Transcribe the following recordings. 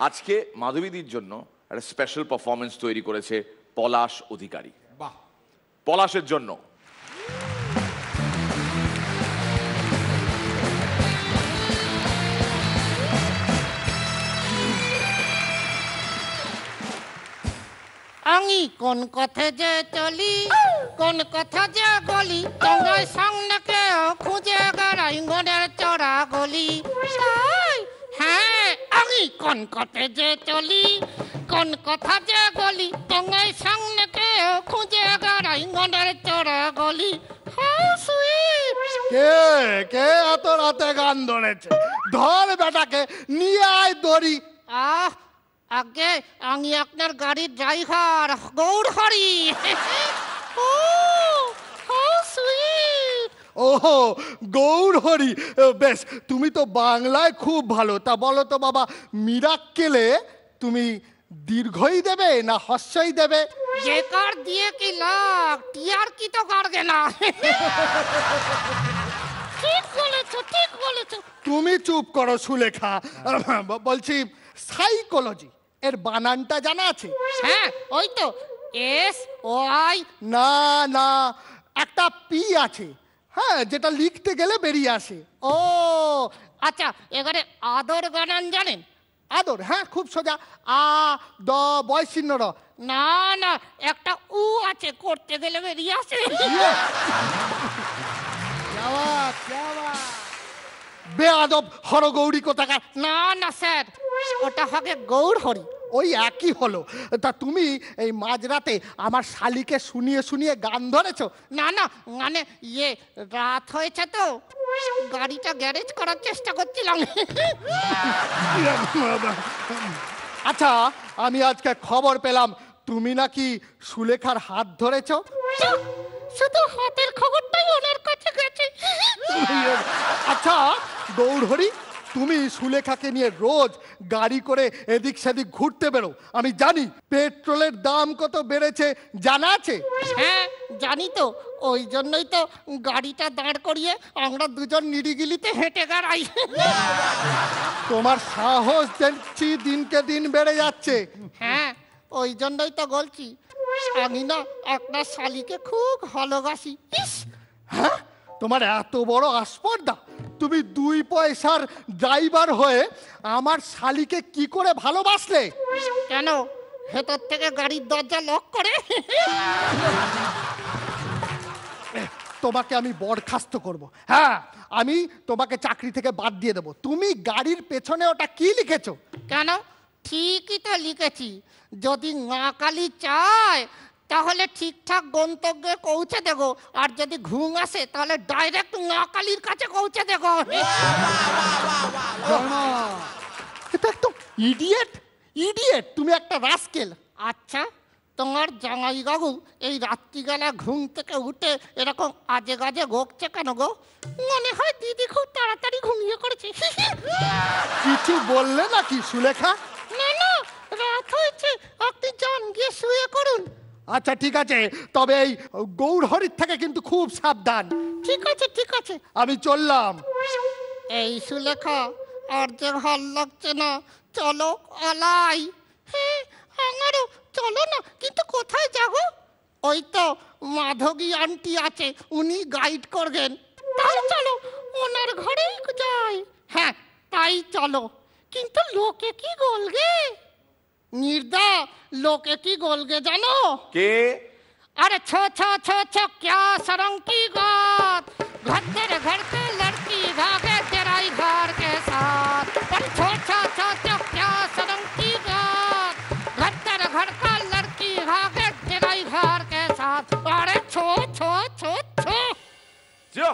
আজকে মাধবীদির জন্য একটা স্পেশাল পারফরমেন্স তৈরি করেছে পলাশ অধিকারী। বাহ, পলাশের জন্য আমি কোন পথে যে চলি, কোন কথা যে গলি, তোমার সঙ্গে কেউ খুঁজে বেড়াই মনের চড়া গলি। হ্যাঁ, আমি কোন পথে যে চলি, কোন কথা যে গলি, তোমার সঙ্গে কেউ খুঁজে বেড়াই মনের চড়া গলি। কে কে এত রাতে গান ধরেছে? ধর বেটাকে, নিয়ে আয় দড়ি। আগে আমি আপনার গাড়ির ড্রাইভার গৌরহরি। ওহো, গৌরহরি, বেশ, তুমি তো বাংলায় খুব ভালো। তা বলো তো বাবা, মিরাক্কেলে তুমি দীর্ঘই দেবে না হস্যই দেবে? যে কার দিয়ে কি লাভ, টিয়ার কি তো কারগে না। ঠিক বলেছো, ঠিক বলেছো। তুমি চুপ করো সুলেখা। বলছি, সাইকোলজি এর বানানটা জানা আছে? হ্যাঁ, ওই তো SOI। না না, একটা পি আছে, হ্যাঁ, যেটা লিখতে গেলে বেরিয়ে আসে। ও আচ্ছা, এবারে আদর বানান জানেন? আদর, হ্যাঁ, খুব সোজা। আ দ বয় চিহ্ন র। না না, একটা উ আছে, করতে গেলে বেরিয়ে আসে। বেয়াদব হরগৌরী কোথাকার। না না স্যার, ওটা হবে গৌরহরি। ওই একই হলো। তা তুমি এই মাঝরাতে আমার শালিকে শুনিয়ে শুনিয়ে গান ধরেছো? না না, মানে রাত হয়েছে তো, গাড়িটা গ্যারেজ করার চেষ্টা করছিলাম। আচ্ছা, আমি আজকে খবর পেলাম তুমি নাকি সুলেখার হাত ধরেছো। শুধু হাতের খবরটাই ওনার কাছে গেছে। আচ্ছা গৌরহরি, তুমি সুলেখাকে নিয়ে রোজ গাড়ি করে এদিক সেদিক ঘুরতে বেরো, আমি জানি। পেট্রোলের দাম কত বেড়েছে জানা আছে? হ্যাঁ জানি তো, ওই জন্যই তো গাড়িটা দাঁড় করিয়ে আমরা দুজন নিরিবিলিতে হেঁটে বেড়াই। তোমার সাহস দেখছি দিনকে দিন বেড়ে যাচ্ছে। হ্যাঁ, ওই জন্যই তো বলছি, আমি না আপনার শালিকে খুব ভালোবাসি। হ্যাঁ, তোমার এত বড় আস্পর্ধা? তুমি 2 পয়সার ড্রাইভার হয়ে আমার শালিকে কি করে ভালোবাসলে? কেন, ভেতর থেকে গাড়ির দরজা লক করে? তোমাকে আমি বরখাস্ত করব। হ্যাঁ, আমি তোমাকে চাকরি থেকে বাদ দিয়ে দেবো। তুমি গাড়ির পেছনে ওটা কি লিখেছো? কেন, ঠিকই তো লিখেছি। যদি নাকালি চায় তাহলে ঠিকঠাক গন্তব্যে পৌঁছে দেবো, আর যদি ঘুম আসে তাহলে ডাইরেক্ট নাকালির কাছে পৌঁছে দেবো। এটা একদম ইডিয়েট, ইডিয়েট, তুমি একটা রাস্কেল। আচ্ছা, তোমার জামাইবাবু এই রাত্রিবেলা ঘুম থেকে উঠে এরকম আজে গাজে বকছে কেন গো? মনে হয় দিদি খুব তাড়াতাড়ি ঘুমিয়ে পড়েছে। কিছু বললে নাকি সুলেখা? না না, রাত হয়েছে, আপনি যান, গিয়ে শুয়ে করুন। আচ্ছা ঠিক আছে, তবে এই গৌরহরির থেকে কিন্তু খুব সাবধান। ঠিক আছে ঠিক আছে, আমি চললাম। এই সুলেখা, আর যে ভাল লাগছে না, চলো আলাই। হ্যাঁ আমারও, চলো না, কিন্তু কোথায় যাবো? ওই তো মাধবী আন্টি আছে, উনি গাইড করবেন। তাই চলো, ওনার ঘরেই যাই। হ্যাঁ তাই চলো, কিন্তু লোকে কি বলবে? নির্দা, লোকে কি বলবে জানো? কে? अरे छो छो छो छो क्या सरंग की बात, घर तेरे घर पे लड़की भागे तेरा ही घर के साथ। अरे छो छो छो छो क्या सरंग की बात, घर तेरे घर का लड़की भागे तेरा ही घर के साथ। अरे छो छो छो छो। जो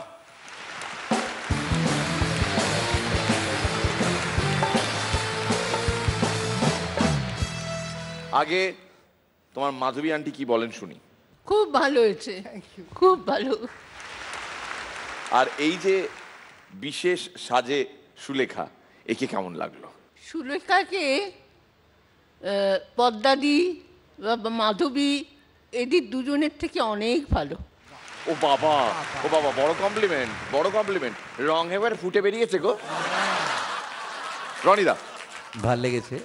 আগে তোমার মাধবী আন্টি কি বলেন শুনি। খুব ভালো হয়েছে, খুব ভালো। আর এই যে বিশেষ সাজে সুলেখা, একে কেমন লাগলো? সুলেখাকে পদ্মাদি বা মাধবী এদের দুজনের থেকে অনেক ভালো। ও বাবা, ও বাবা, বড় কমপ্লিমেন্ট, বড় কমপ্লিমেন্ট। রং এবার ফুটে বেরিয়েছে গো। রনিদা, ভাল লেগেছে।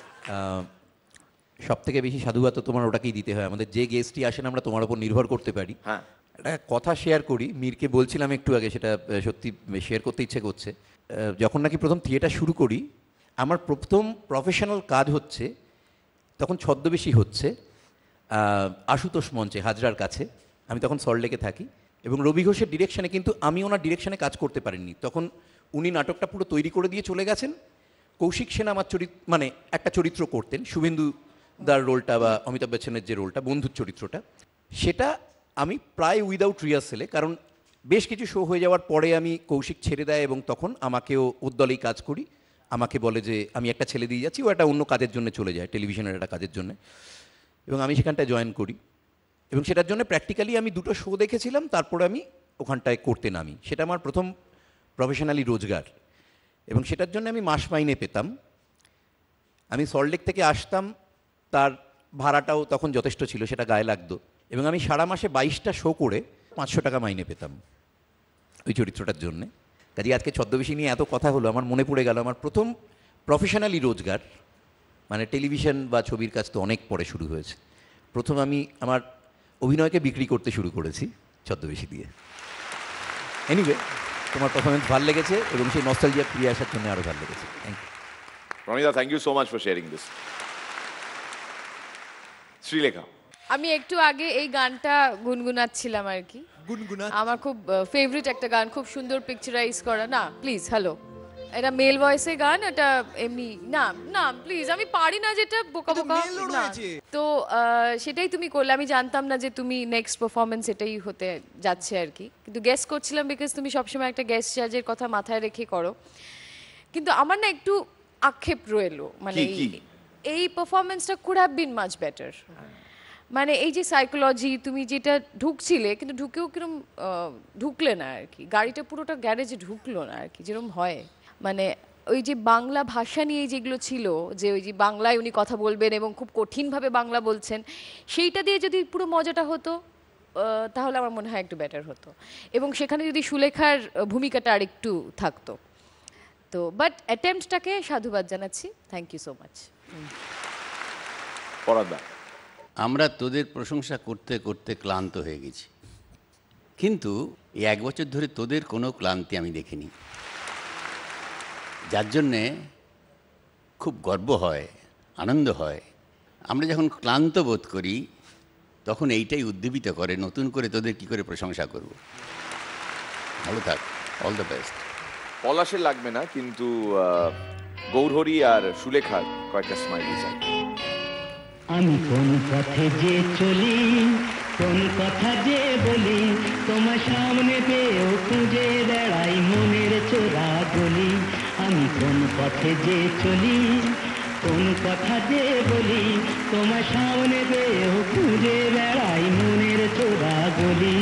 সব থেকে বেশি সাধুবাদ তো তোমার ওটাকেই দিতে হয়। আমাদের যে গেস্টই আসেন আমরা তোমার উপর নির্ভর করতে পারি। হ্যাঁ, একটা কথা শেয়ার করি, মীরকে বলছিলাম একটু আগে, সেটা সত্যি শেয়ার করতে ইচ্ছে করছে। যখন নাকি প্রথম থিয়েটার শুরু করি, আমার প্রথম প্রফেশনাল কাজ হচ্ছে, তখন ছদ্মবেশী হচ্ছে আশুতোষ মঞ্চে হাজরার কাছে। আমি তখন সল্টলেকে থাকি এবং রবি ঘোষের ডিরেকশানে, কিন্তু আমি ওনার ডিরেকশানে কাজ করতে পারিনি। তখন উনি নাটকটা পুরো তৈরি করে দিয়ে চলে গেছেন। কৌশিক সেন আমার মানে একটা চরিত্র করতেন, শুভেন্দু দার রোলটা বা অমিতাভ বচ্চনের যে রোলটা, বন্ধুর চরিত্রটা, সেটা আমি প্রায় উইদাউট রিহার্সেলে, কারণ বেশ কিছু শো হয়ে যাওয়ার পরে আমি কৌশিক ছেড়ে দেয় এবং তখন আমাকেও উদ্দলেই কাজ করি। আমাকে বলে যে আমি একটা ছেলে দিয়ে যাচ্ছি, ও একটা অন্য কাজের জন্য চলে যায়, টেলিভিশনের একটা কাজের জন্য, এবং আমি সেখানটায় জয়েন করি। এবং সেটার জন্য প্র্যাকটিক্যালি আমি 2টো শো দেখেছিলাম, তারপরে আমি ওখানটায় করতে নামি। সেটা আমার প্রথম প্রফেশনালি রোজগার, এবং সেটার জন্য আমি মাস মাইনে পেতাম। আমি সল্টলেক থেকে আসতাম, তার ভাড়াটাও তখন যথেষ্ট ছিল, সেটা গায়ে লাগতো, এবং আমি সারা মাসে 22টা শো করে 500 টাকা মাইনে পেতাম ওই চরিত্রটার জন্যে। কাজে আজকে ছদ্মবেশী নিয়ে এত কথা হলো, আমার মনে পড়ে গেল আমার প্রথম প্রফেশনালি রোজগার, মানে টেলিভিশন বা ছবির কাজ তো অনেক পরে শুরু হয়েছে। প্রথম আমি আমার অভিনয়কে বিক্রি করতে শুরু করেছি ছদ্মবেশী দিয়ে। এনিওয়ে, তোমার পারফরমেন্স ভালো লেগেছে এবং সেই নস্টালজিয়া ফিরে আসার জন্য আরও ভালো লেগেছে। থ্যাংক ইউ রনিদা, thank you so much for sharing this. Srilekha, আমি একটু আগে এই গানটা গুনগুনাচ্ছিলাম আর কি। আমার খুব ফেভারিট একটা গান, খুব সুন্দর পিকচারাইজ করা। না প্লিজ, হ্যালো, এটা মেল ভয়েসে গান, এটা এমনি না, না প্লিজ, আমি পারি না যেটা বোকা বোকা না। তো সেটাই তুমি করলে। আমি জানতাম না যে তুমি নেক্সট পারফরমেন্স এটাই হতে যাচ্ছে আর কি, কিন্তু গেস করছিলাম বিকজ তুমি সবসময় একটা গেস্ট জাজের কথা মাথায় রেখে করো। কিন্তু আমার না একটু আক্ষেপ রইলো, মানে এই পারফরমেন্সটা could have been much better. মানে এই যে সাইকোলজি তুমি যেটা ঢুকছিলে, কিন্তু ঢুকেও কিরম ঢুকলে না আর কি, গাড়িটা পুরোটা গ্যারেজে ঢুকলো না আর কি, যেরকম হয়। মানে ওই যে বাংলা ভাষা নিয়ে যেগুলো ছিল, যে ওই যে বাংলায় উনি কথা বলবেন এবং খুব কঠিনভাবে বাংলা বলছেন, সেইটা দিয়ে যদি পুরো মজাটা হতো তাহলে আমার মনে হয় একটু বেটার হতো, এবং সেখানে যদি সুলেখার ভূমিকাটা আর একটু থাকতো। তো বাট অ্যাটেম্পটটাকে সাধুবাদ জানাচ্ছি, থ্যাংক ইউ সো মাচ। পরাদা, আমরা তোদের প্রশংসা করতে করতে ক্লান্ত হয়ে গেছি, কিন্তু এই 1 বছর ধরে তোদের কোনো ক্লান্তি আমি দেখিনি, যার জন্যে খুব গর্ব হয়, আনন্দ হয়। আমরা যখন ক্লান্ত বোধ করি তখন এইটাই উদ্দীপিত করে নতুন করে তোদের কি করে প্রশংসা করব। ভালো থাক, অল দ্য বেস্ট। পলাশের লাগবে না, কিন্তু গৌরহরি আর সুলেখার কয়েকটা স্মাইলি চাই। আমি কোন পথে যে চলি, কোন কথা যে বলি, তোমার সামনে পেয়েও খুঁজে বেড়াই মনের চোরা গলি। আমি কোন পথে যে চলি, কোন কথা যে বলি, তোমার সামনে পেয়েও খুঁজে বেড়াই মনের চোরা গলি।